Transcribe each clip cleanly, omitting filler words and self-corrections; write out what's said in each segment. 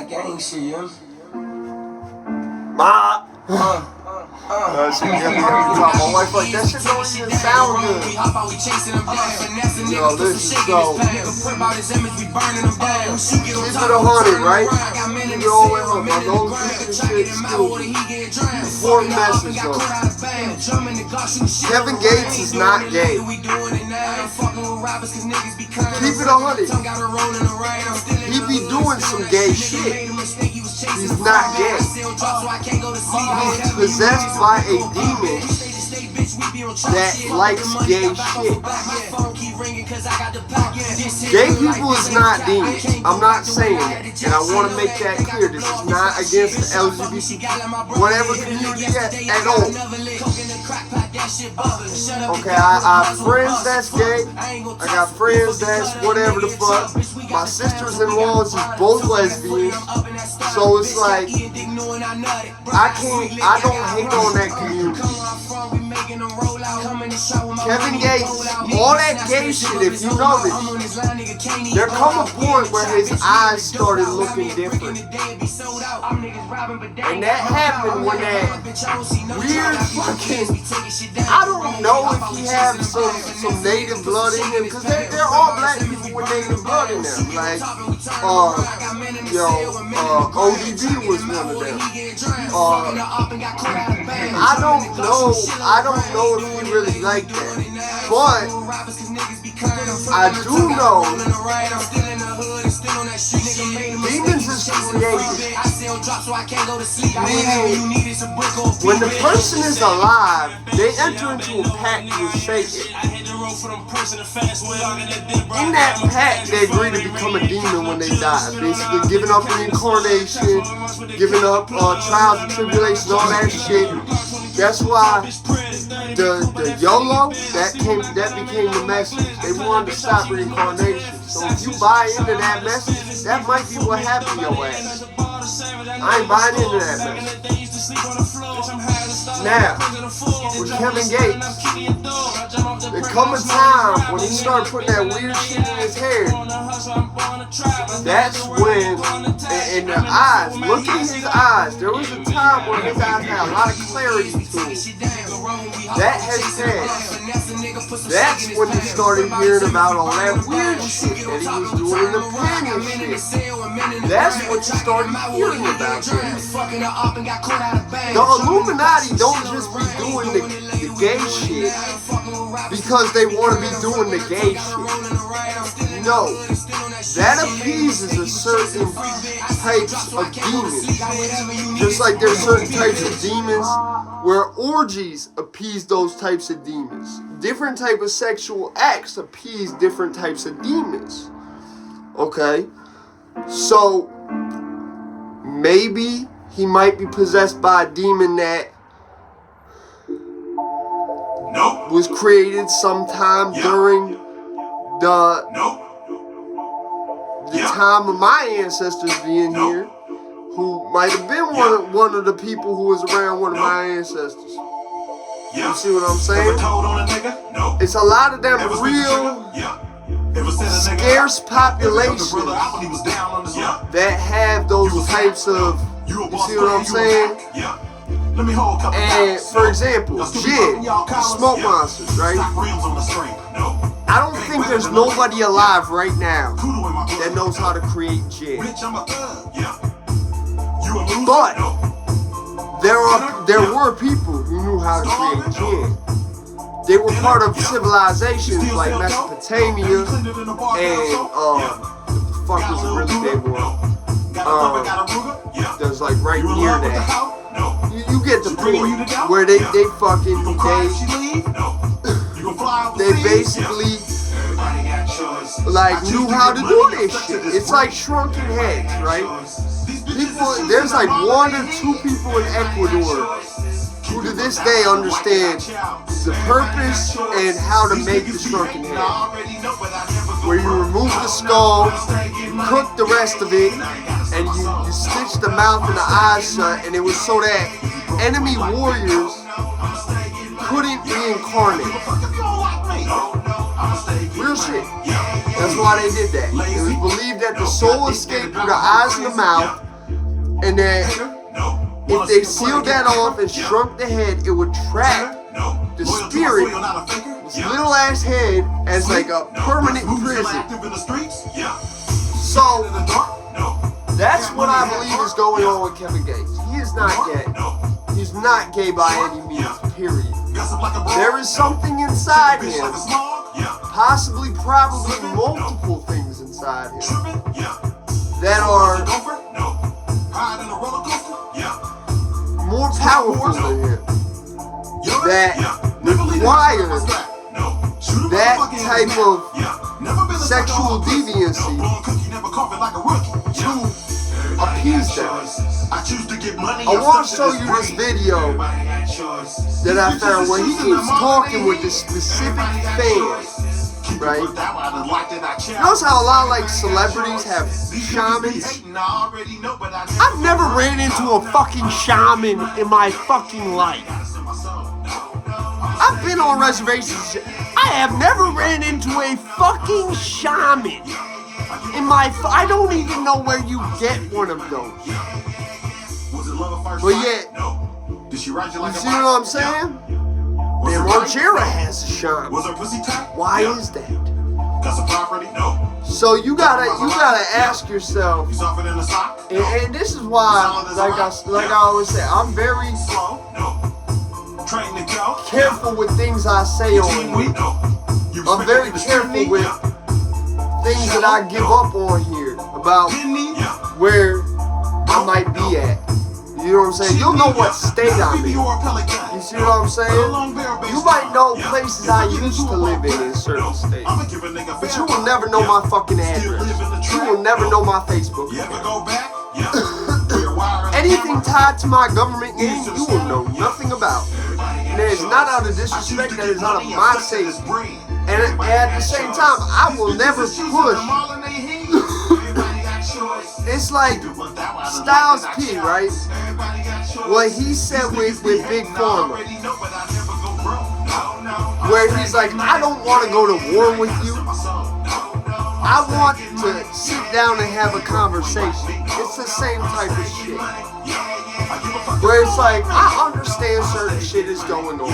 that gang shit, yeah. Ma. She get me every time. My wife like, that shit don't even sound good. Yo, listen, so keep it 100, right? Keep it all the way home. My nose and shit still important message though. Kevin Gates is not gay. Keep it 100. He be doing some gay shit. He's not gay. He's possessed by a demon that likes gay shit. Gay people is not demons. I'm not saying that. And I want to make that clear. This is not against the LGBT, whatever community at all. Okay, I have friends that's gay. I got friends that's whatever the fuck. My sisters-in-laws is both lesbians. So it's like, I don't hate on that community. Kevin Gates, all that gay shit, if you notice, there come a point where his eyes started looking different. And that happened when that weird fucking, I don't know if he has some native blood in him, because they're all black people with native blood in them. Like, ODB was one of them. I don't know if he really like that. But I do know demons is created. Meaning, when the person is alive, they enter into a pact with Satan. In that pact, they agree to become a demon when they die. Basically, giving up reincarnation, giving up trials and tribulations, all that shit. That's why the YOLO, that became the message. They wanted to stop reincarnation. So if you buy into that message, that might be what happened to your ass. I ain't buying into that message. Now, with Kevin Gates, there come a time when he started putting that weird shit in his hair. That's when, in the eyes, look at his eyes. There was a time when his eyes had a lot of clarity to them. That has passed. That's when he started hearing about all that weird shit that he was doing in the pen and shit. That's what you started hearing about him. The Illuminati don't just be doing the gay shit because they want to be doing the gay shit. No. That appeases a certain types of demons. Just like there's certain types of demons where orgies appease those types of demons. Different type of sexual acts appease different types of demons. Okay? So, maybe he might be possessed by a demon that was created sometime during the time of my ancestors being here, who might have been one of the people who was around one of my ancestors. You see what I'm saying? It's a lot of them real scarce populations that have those types of, you see what I'm saying? And for example, Jid, Smoke Monsters, right? I don't think there's nobody alive right now that knows how to create Jid. But there were people who knew how to create Jid. They were part of civilizations like Mesopotamia and what the fuck was a really big one? That's like right near that. You get the point where they basically like knew how to do this shit. It's like shrunken heads, right? There's like 1 or 2 people in Ecuador who to this day understand the purpose and how to make the shrunken head. Where you remove the skull, you cook the rest of it, and you stitch the mouth and the eyes shut, and it was so that enemy warriors couldn't reincarnate. Real shit. That's why they did that. It was believed that the soul escaped through the eyes and the mouth, And then if they sealed that off and shrunk the head, it would trap the spirit, this little ass head, as like a permanent prison. So that's what I believe is going on with Kevin Gates. He is not gay. He's not gay by any means, period. There is something inside him, possibly, probably multiple things inside him, that are more powerful than him, that require that type of sexual deviancy to appease them. I want to show you this video that I found where he keeps talking with this specific fan, right? Notice how a lot of like celebrities have shamans? I've never ran into a fucking shaman in my fucking life. I've been on reservations. I have never ran into a fucking shaman in my. I don't even know where you get one of those. But yet, you see what I'm saying? Man, Rogera has a shaman. Why is that? So you gotta ask yourself, and this is why, like I always say, I'm very careful with things I say on here. I'm very careful with things that I give up on here about where I might be at. You know what I'm saying? You'll know what state I'm in. You see what I'm saying? You might know places I used to live in certain states. But you will never know my fucking address. You will never know my Facebook. Anything tied to my government name, you will know nothing about. And that is not out of disrespect, that is out of my safety. And at the same time, I will never push. It's like Styles P, right? What he said with Big Pharma, where he's like, I don't want to go to war with you. I want to sit down and have a conversation. It's the same type of shit. Where it's like, I understand certain shit is going on.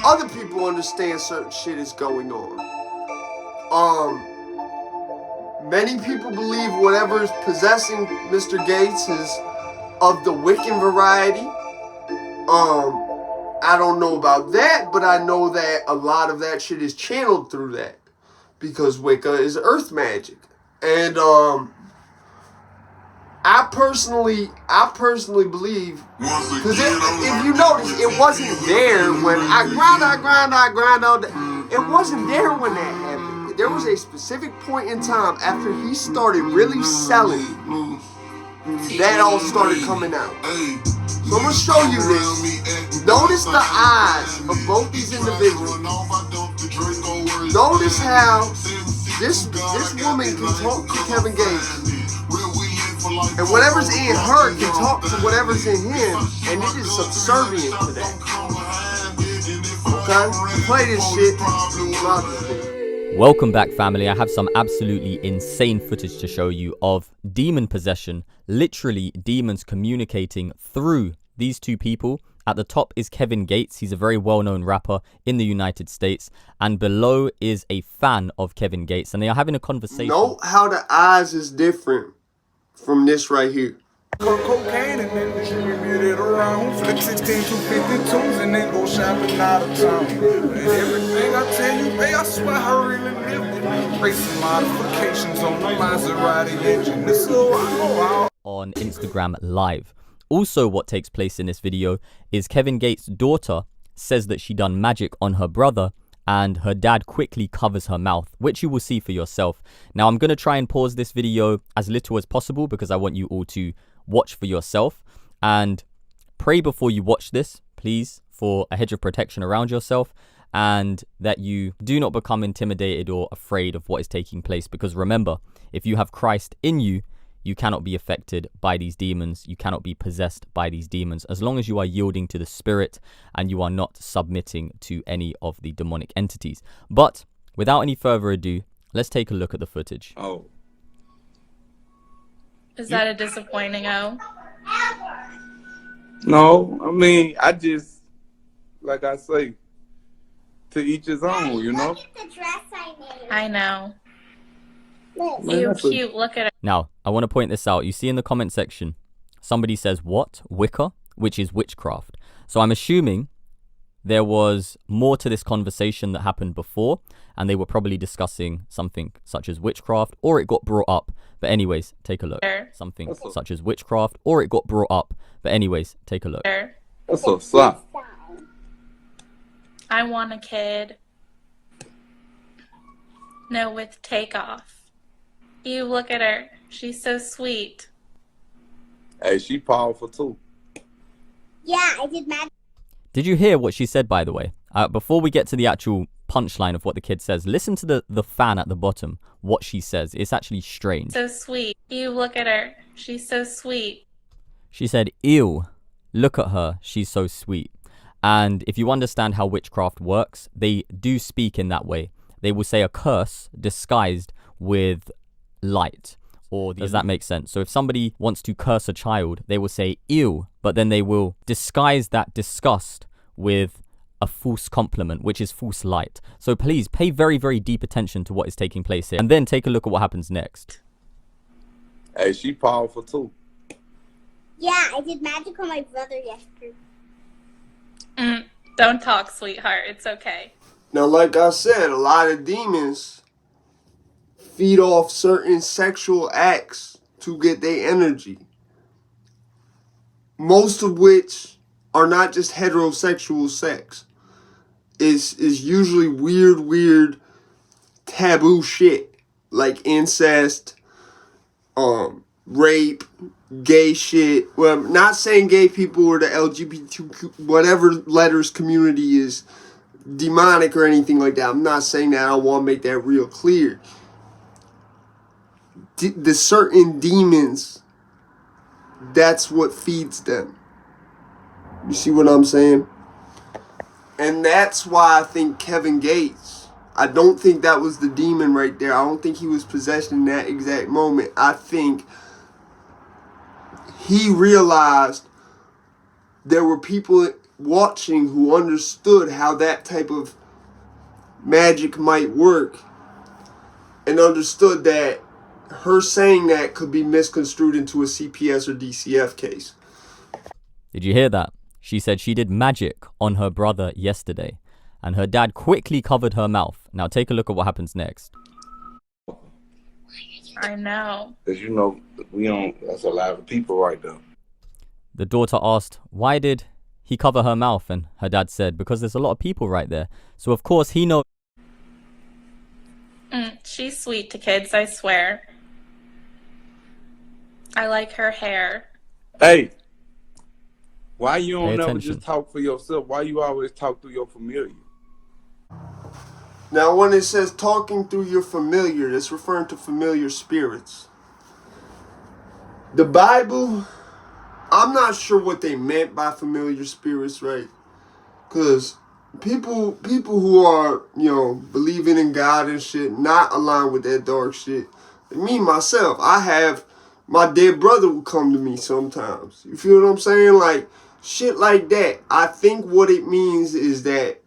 Other people understand certain shit is going on. Many people believe whatever is possessing Mr. Gates is of the Wiccan variety. I don't know about that, but I know that a lot of that shit is channeled through that. Because Wicca is earth magic. And I personally believe, because if you notice, it wasn't there when I grind all day. It wasn't there when that happened. There was a specific point in time after he started really selling, that all started coming out. So I'm going to show you this. Notice the eyes of both these individuals. Notice how this woman can talk to Kevin Gates, and whatever's in her can talk to whatever's in him, and it is subservient to that. Okay? Play this shit. Welcome back, family. I have some absolutely insane footage to show you of demon possession. Literally demons communicating through these two people. At the top is Kevin Gates. He's a very well-known rapper in the United States. And below is a fan of Kevin Gates. And they are having a conversation. Note how the eyes is different from this right here. Cocaine and then distribute it around. Flip 16 252s and then go shopping out of town. And everything I tell you, hey, I swear I really lived it. Racing modifications on the Maserati engine. This is on Instagram Live. Also, what takes place in this video is Kevin Gates' daughter says that she done magic on her brother, and her dad quickly covers her mouth, which you will see for yourself. Now, I'm going to try and pause this video as little as possible because I want you all to watch for yourself, and pray before you watch this, please, for a hedge of protection around yourself, and that you do not become intimidated or afraid of what is taking place. Because remember, if you have Christ in you, you cannot be affected by these demons. You cannot be possessed by these demons as long as you are yielding to the spirit and you are not submitting to any of the demonic entities. But without any further ado, let's take a look at the footage. Is that a disappointing O? No, I mean, I just, like I say, to each his own, you know? Look at the dress I made. I know. Man, You that's a- cute. Look at her. Now, I want to point this out. You see in the comment section, somebody says, what? Wicca? Which is witchcraft. So I'm assuming there was more to this conversation that happened before, and they were probably discussing something such as witchcraft, or it got brought up. But anyways, take a look. Something such as witchcraft, or it got brought up. But anyways, take a look. That's what's up. I want a kid. No, with takeoff. You look at her. She's so sweet. Hey, she powerful too. Yeah, I did magic. Did you hear what she said, by the way? Before we get to the actual punchline of what the kid says, listen to the fan at the bottom, what she says. It's actually strange. So sweet. You look at her. She's so sweet. She said, ew, look at her, she's so sweet. And if you understand how witchcraft works, they do speak in that way. They will say a curse disguised with light. Or does that make sense? So if somebody wants to curse a child, they will say ew, but then they will disguise that disgust with a false compliment, which is false light. So please pay very, very deep attention to what is taking place here. And then take a look at what happens next. Hey, she powerful too. Yeah, I did magic on my brother yesterday. Don't talk, sweetheart. It's okay. Now, like I said, a lot of demons feed off certain sexual acts to get their energy. Most of which are not just heterosexual sex. Is usually weird, taboo shit. Like incest, rape, gay shit. Well, I'm not saying gay people or the LGBT, whatever letters community is demonic or anything like that. I'm not saying that. I want to make that real clear. The certain demons, that's what feeds them. You see what I'm saying? And that's why I think Kevin Gates, I don't think that was the demon right there. I don't think he was possessed in that exact moment. I think he realized there were people watching who understood how that type of magic might work and understood that her saying that could be misconstrued into a CPS or DCF case. Did you hear that? She said she did magic on her brother yesterday, and her dad quickly covered her mouth. Now take a look at what happens next. I know. Because, you know, that's a lot of people right there. The daughter asked, why did he cover her mouth? And her dad said, because there's a lot of people right there. So of course he knows. She's sweet to kids, I swear. I like her hair. Hey, why you Pay don't never attention. just talk for yourself? Why you always talk through your familiar? Now, when it says talking through your familiar, it's referring to familiar spirits. The Bible, I'm not sure what they meant by familiar spirits, right? Because people who are, believing in God and shit, not aligned with that dark shit. Me, myself, I have, my dead brother will come to me sometimes. You feel what I'm saying? Like, shit like that. I think what it means is that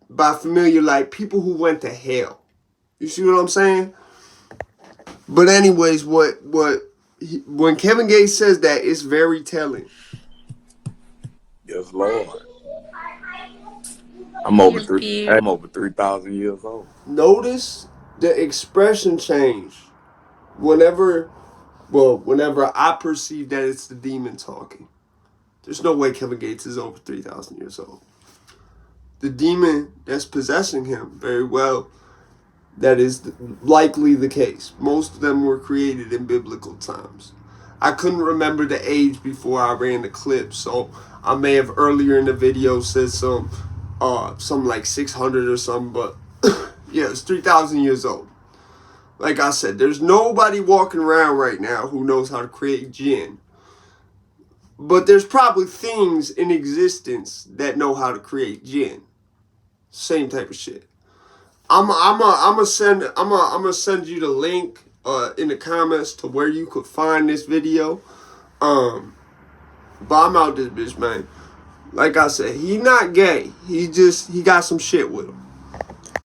by familiar, like people who went to hell. You see what I'm saying? But anyways, when Kevin Gates says that, it's very telling. Yes, Lord. I'm over You're 3,000 years old. Notice the expression change whenever I perceive that it's the demon talking. There's no way Kevin Gates is over 3,000 years old. The demon that's possessing him, very well, that is likely the case. Most of them were created in biblical times. I couldn't remember the age before I ran the clip, so I may have earlier in the video said some like 600 or something, but yeah, it's 3,000 years old. Like I said, there's nobody walking around right now who knows how to create jinn. But there's probably things in existence that know how to create jinn. Same type of shit. I'm gonna send you the link in the comments to where you could find this video. But I'm out this bitch, man. Like I said, he not gay. He got some shit with him.